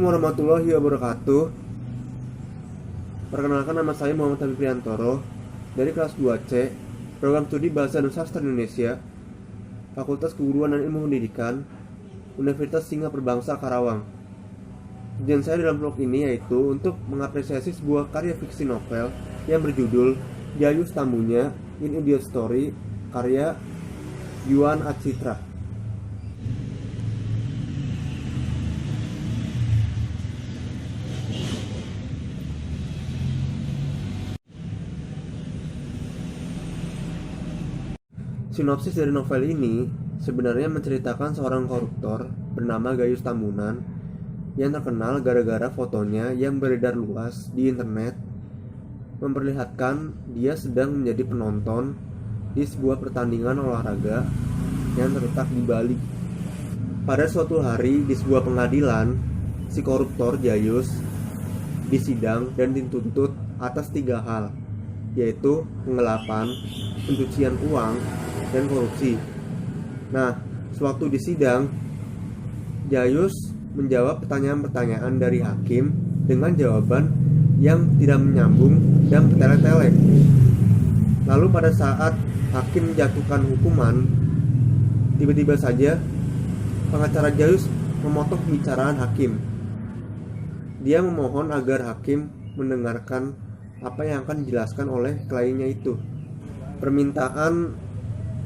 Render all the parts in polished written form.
Assalamualaikum warahmatullahi wabarakatuh. Perkenalkan, nama saya Muhammad Habib Priantoro dari kelas 2C, Program Studi Bahasa dan Sastra Indonesia, Fakultas Keguruan dan Ilmu Pendidikan, Universitas Singapura Bangsa Karawang. Tujuan saya dalam vlog ini yaitu untuk mengapresiasi sebuah karya fiksi novel yang berjudul Jayus Tambunya in Idiot Story, karya Yuan Adcitra. Sinopsis dari novel ini sebenarnya menceritakan seorang koruptor bernama Gayus Tambunan yang terkenal gara-gara fotonya yang beredar luas di internet memperlihatkan dia sedang menjadi penonton di sebuah pertandingan olahraga yang terletak di Bali. Pada suatu hari di sebuah pengadilan, si koruptor Jayus disidang dan dituntut atas 3 hal, yaitu penggelapan, pencucian uang, dan korupsi. Nah, sewaktu di sidang, Jayus menjawab pertanyaan-pertanyaan dari hakim dengan jawaban yang tidak menyambung dan bertele-tele. Lalu pada saat hakim menjatuhkan hukuman, tiba-tiba saja pengacara Jayus memotong pembicaraan hakim. Dia memohon agar hakim mendengarkan apa yang akan dijelaskan oleh kliennya itu. Permintaan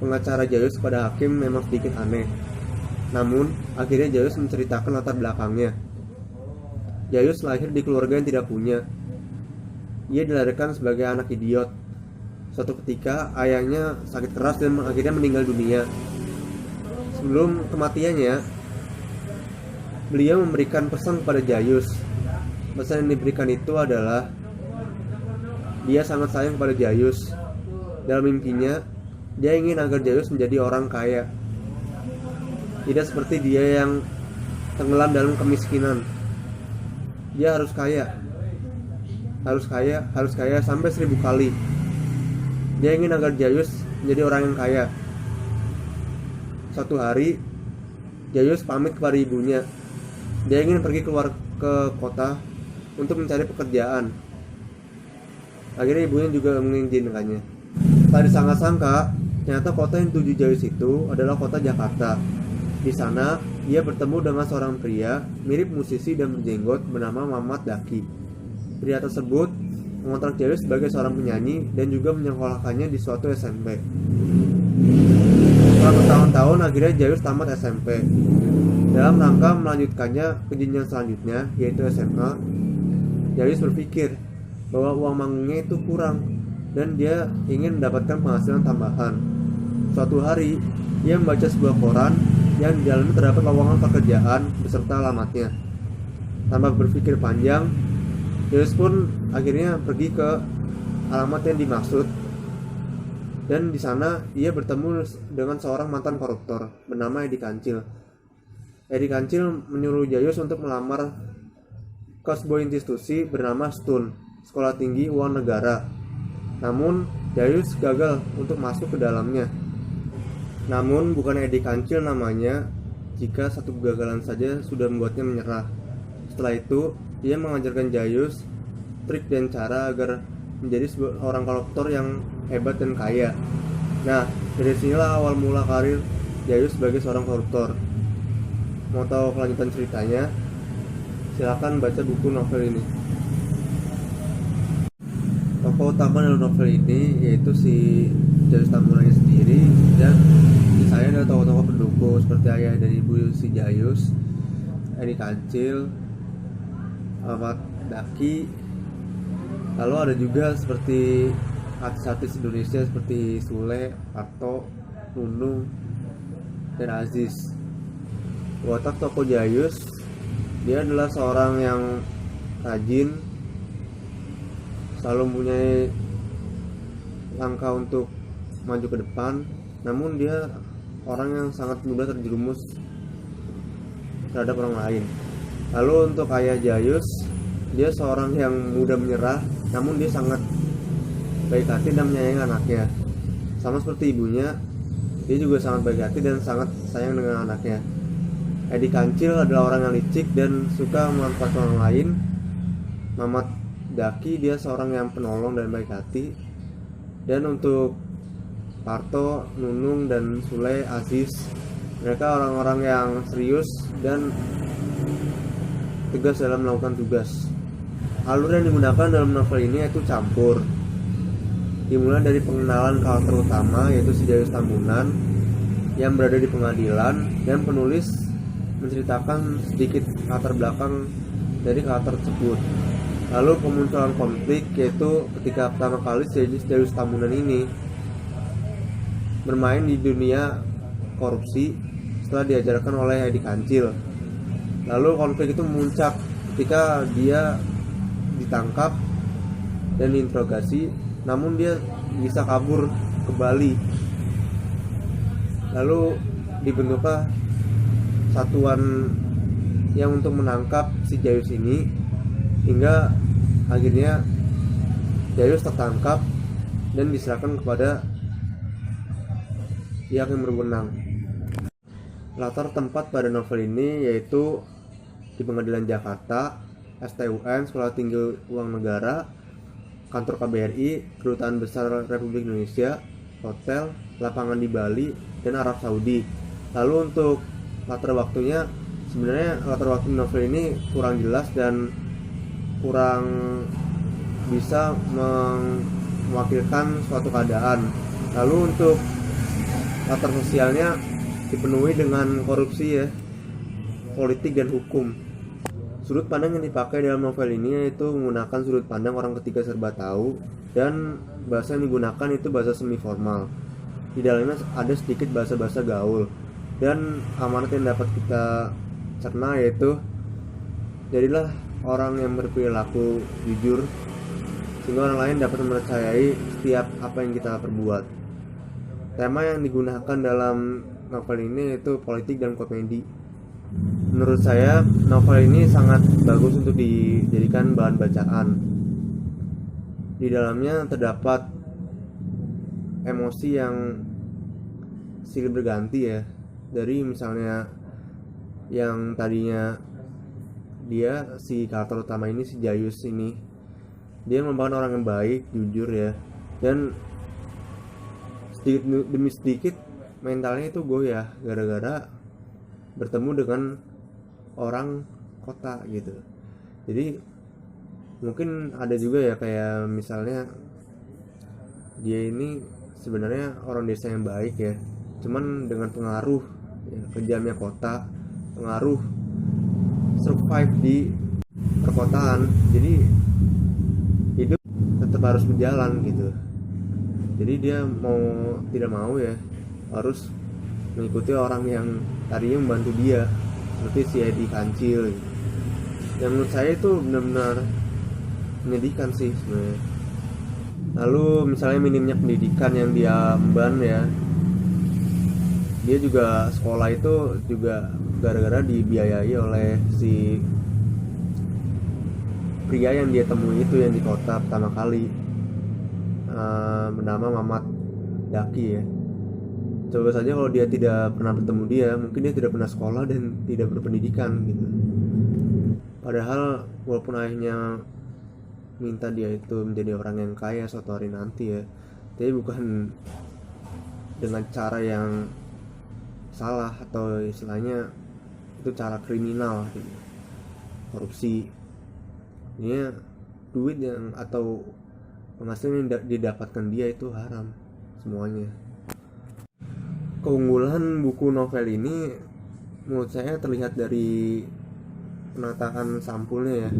pengacara Jayus pada hakim memang sedikit aneh. Namun, akhirnya Jayus menceritakan latar belakangnya. Jayus lahir di keluarga yang tidak punya. Ia dilahirkan sebagai anak idiot. Suatu ketika, ayahnya sakit keras dan akhirnya meninggal dunia. Sebelum kematiannya, beliau memberikan pesan kepada Jayus. Pesan yang diberikan itu adalah dia sangat sayang kepada Jayus. Dalam mimpinya, dia ingin agar Jayus menjadi orang kaya, tidak seperti dia yang tenggelam dalam kemiskinan. Dia harus kaya sampai 1000 kali. Dia ingin agar Jayus menjadi orang yang kaya. Suatu hari, Jayus pamit kepada ibunya. Dia ingin pergi keluar ke kota untuk mencari pekerjaan. Akhirnya ibunya juga mengizinkannya. Tak disangka-sangka, ternyata kota yang dituju Jayus itu adalah kota Jakarta. Di sana, ia bertemu dengan seorang pria mirip musisi dan berjenggot bernama Mamat Daki. Pria tersebut mengontrak Jayus sebagai seorang penyanyi dan juga menyekolahkannya di suatu SMP. Setelah bertahun-tahun, akhirnya Jayus tamat SMP. Dalam rangka melanjutkannya ke jenjang selanjutnya, yaitu SMA, Jayus berpikir bahwa uang manggungnya itu kurang dan dia ingin mendapatkan penghasilan tambahan. Suatu hari, ia membaca sebuah koran yang di dalamnya terdapat lowongan pekerjaan beserta alamatnya. Tanpa berpikir panjang, Jayus pun akhirnya pergi ke alamat yang dimaksud. Dan di sana ia bertemu dengan seorang mantan koruptor bernama Edi Kancil. Edi Kancil menyuruh Jayus untuk melamar ke sebuah institusi bernama STUN, Sekolah Tinggi Uang Negara. Namun, Jayus gagal untuk masuk ke dalamnya. Namun, bukan Edi Kancil namanya jika satu kegagalan saja sudah membuatnya menyerah. Setelah itu, ia mengajarkan Jayus trik dan cara agar menjadi seorang koruptor yang hebat dan kaya. Nah, dari sinilah awal mula karir Jayus sebagai seorang koruptor. Mau tahu kelanjutan ceritanya? Silakan baca buku novel ini. Tokoh utama dalam novel ini yaitu si Jayus Tambunannya sendiri, dan sisanya adalah tokoh-tokoh pendukung seperti ayah dan ibu si Jayus, Edi Kancil, Mamat Daki. Lalu ada juga seperti artis-artis Indonesia seperti Sule, Parto, Nunung, dan Aziz. Watak tokoh Jayus, dia adalah seorang yang rajin, selalu mempunyai langkah untuk maju ke depan, namun dia orang yang sangat mudah terjerumus terhadap orang lain. Lalu untuk ayah Jayus, dia seorang yang mudah menyerah, namun dia sangat baik hati dan menyayangi anaknya. Sama seperti ibunya, dia juga sangat baik hati dan sangat sayang dengan anaknya. Edi Kancil adalah orang yang licik dan suka memanfaatkan orang lain. Mamat Daki dia seorang yang penolong dan baik hati. Dan untuk Parto, Nunung, dan Sule, Aziz, mereka orang-orang yang serius dan tegas dalam melakukan tugas. Alur yang digunakan dalam novel ini yaitu campur, dimulai dari pengenalan karakter utama yaitu si Jayus Tambunan yang berada di pengadilan, dan penulis menceritakan sedikit latar belakang dari karakter tersebut. Lalu kemunculan konflik yaitu ketika pertama kali si Jayus Tambunan ini bermain di dunia korupsi setelah diajarkan oleh Edi Kancil. Lalu konflik itu memuncak ketika dia ditangkap dan diinterogasi, namun dia bisa kabur ke Bali. Lalu dibentuklah satuan yang untuk menangkap si Jayus ini, hingga akhirnya Jayus tertangkap dan diserahkan kepada pihak yang berwenang. Latar tempat pada novel ini yaitu di Pengadilan Jakarta, STUN, Sekolah Tinggi Uang Negara, kantor KBRI, Kedutaan Besar Republik Indonesia, hotel, lapangan di Bali, dan Arab Saudi. Lalu untuk latar waktunya, sebenarnya latar waktu novel ini kurang jelas dan kurang bisa mewakilkan suatu keadaan. Lalu untuk latar sosialnya dipenuhi dengan korupsi ya, politik dan hukum. Sudut pandang yang dipakai dalam novel ini yaitu menggunakan sudut pandang orang ketiga serba tahu, dan bahasa yang digunakan itu bahasa semi formal. Di dalamnya ada sedikit bahasa-bahasa gaul, dan amanat yang dapat kita cerna yaitu jadilah orang yang berperilaku jujur sehingga orang lain dapat mempercayai setiap apa yang kita perbuat. Tema yang digunakan dalam novel ini yaitu politik dan komedi. Menurut saya novel ini sangat bagus untuk dijadikan bahan bacaan. Di dalamnya terdapat emosi yang silih berganti ya, dari misalnya yang tadinya dia si karakter utama ini, si Jayus ini, dia merupakan orang yang baik, jujur ya, dan sedikit demi sedikit mentalnya itu goyah gara-gara bertemu dengan orang kota gitu. Jadi mungkin ada juga ya kayak misalnya dia ini sebenarnya orang desa yang baik ya, cuman dengan pengaruh ya, kejamnya kota, pengaruh survive di perkotaan, jadi hidup tetap harus berjalan gitu. Jadi dia mau tidak mau ya harus mengikuti orang yang tadinya membantu dia, seperti si Edi Kancil gitu. Yang menurut saya itu benar-benar menyedihkan sih sebenarnya. Lalu misalnya minimnya pendidikan yang dia emban ya, dia juga sekolah itu juga gara-gara dibiayai oleh si pria yang dia temui itu yang di kota pertama kali, bernama Mamat Daki ya. Coba saja kalau dia tidak pernah bertemu dia, mungkin dia tidak pernah sekolah dan tidak berpendidikan gitu. Padahal walaupun ayahnya minta dia itu menjadi orang yang kaya suatu hari nanti ya, tapi bukan dengan cara yang salah atau istilahnya itu cara kriminal gitu. Korupsi ini duit yang atau penghasilan yang didapatkan dia itu haram semuanya. Keunggulan buku novel ini menurut saya terlihat dari penataan sampulnya ya.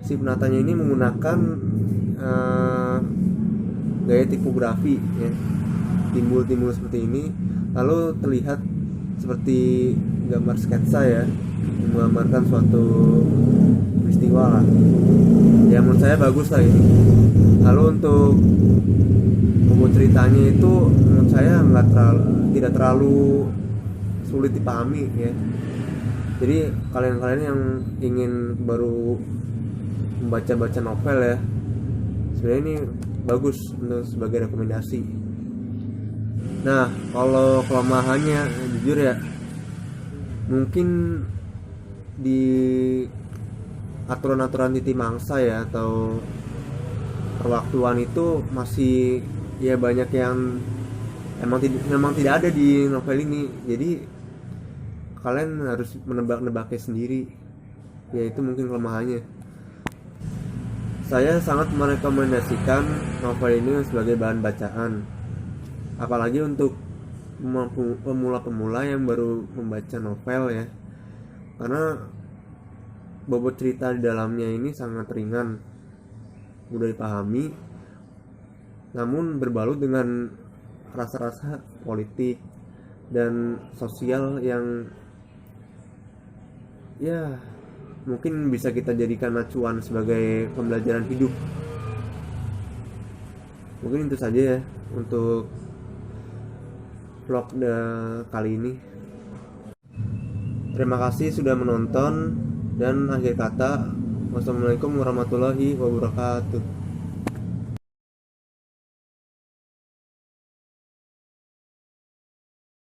Si penatanya ini menggunakan gaya tipografi ya, timbul-timbul seperti ini, lalu terlihat seperti gambar sketsa ya, menggambarkan suatu peristiwa lah. Ya menurut saya bagus lah ini. Lalu untuk buku ceritanya itu menurut saya tidak terlalu sulit dipahami ya. Jadi kalian-kalian yang ingin baru membaca novel ya, sebenarnya ini bagus untuk sebagai rekomendasi. Nah kalau kelemahannya jujur ya, Mungkin di aturan-aturan titi mangsa ya, atau perwaktuan itu masih ya banyak yang memang tidak ada di novel ini. Jadi kalian harus menebak-nebaknya sendiri, ya itu mungkin kelemahannya. Saya sangat merekomendasikan novel ini sebagai bahan bacaan, apalagi untuk pemula-pemula yang baru membaca novel ya, karena bobot cerita di dalamnya ini sangat ringan, mudah dipahami, namun berbalut dengan rasa-rasa politik dan sosial yang ya mungkin bisa kita jadikan acuan sebagai pembelajaran hidup. Mungkin itu saja ya untuk vlog kali ini. Terima kasih sudah menonton, dan akhir kata, wassalamualaikum warahmatullahi wabarakatuh.